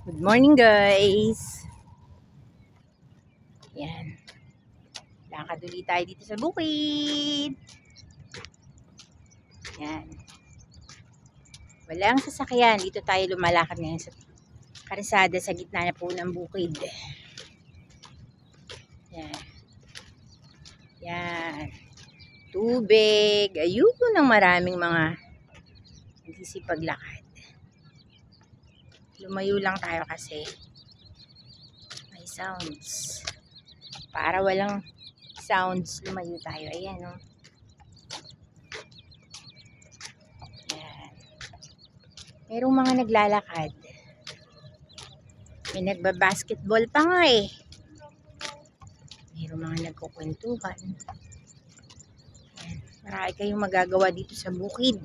Good morning, guys. Yan. Lakad ulit tayo dito sa bukid. Yan. Walang sasakyan. Dito tayo lumalakad ngayon sa karisada sa gitna na po ng bukid. Yan. Yan. Tubig. Ayun ang maraming mga nagsisipaglakad. Lumayo lang tayo kasi may sounds. Para walang sounds, lumayo tayo. Ayan, oh. Ayan. Merong mga naglalakad. May nagbabasketball pa nga eh. Merong mga nagkukwentuhan. Ayan. Marami kayong magagawa dito sa bukid.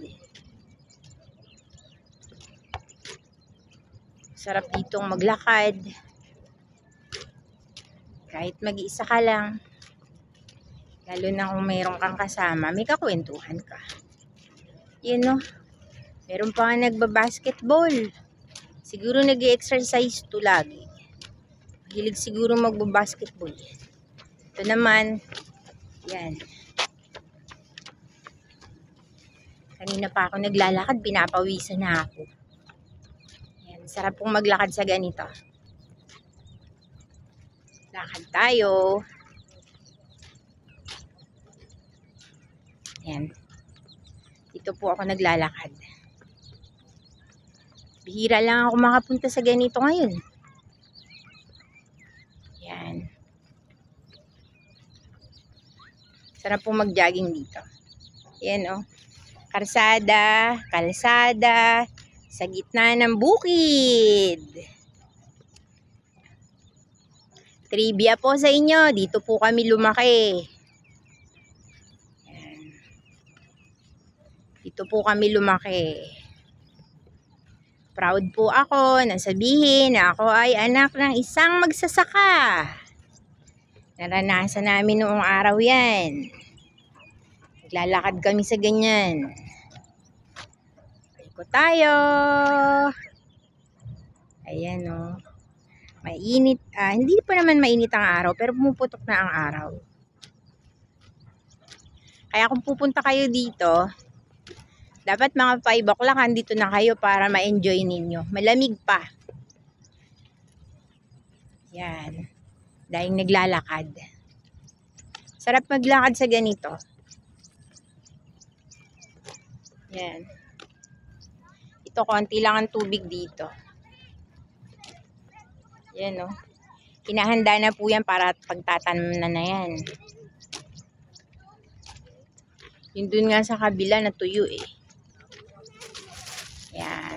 Sarap ditong maglakad. Kahit mag-iisa ka lang. Lalo na kung mayroon kang kasama, may kakwentuhan ka. Yun, no? Meron pa nga nagbabasketball. Siguro nag-exercise to lagi. Hilig siguro magbabasketball. Ito naman, yan. Kanina pa ako naglalakad, pinapawisan na ako. Yan, sarap pong maglakad sa ganito. Lakad tayo. Yan. Dito po ako naglalakad. Bihira lang ako makapunta sa ganito ngayon. Yan. Sarap po mag-jogging dito. Yan, oh. Kalsada, sa gitna ng bukid. Trivia po sa inyo, dito po kami lumaki. Yan. Dito po kami lumaki. Proud po ako na sabihin na ako ay anak ng isang magsasaka. Naranasan namin noong araw yan. Naglalakad kami sa ganyan. Ikot tayo. Ayan, oh. Mainit. Hindi pa naman mainit ang araw, pero pumuputok na ang araw. Kaya kung pupunta kayo dito, dapat mga 5 o'clock andito na kayo para ma-enjoy ninyo. Malamig pa. Yan. Dahil naglalakad. Sarap maglakad sa ganito. Yan. Ito, konti lang ang tubig dito. Yan, oh. Hinahanda na po yan para pagtatanim na yan. Yung dun nga sa kabila natuyo eh. Yan.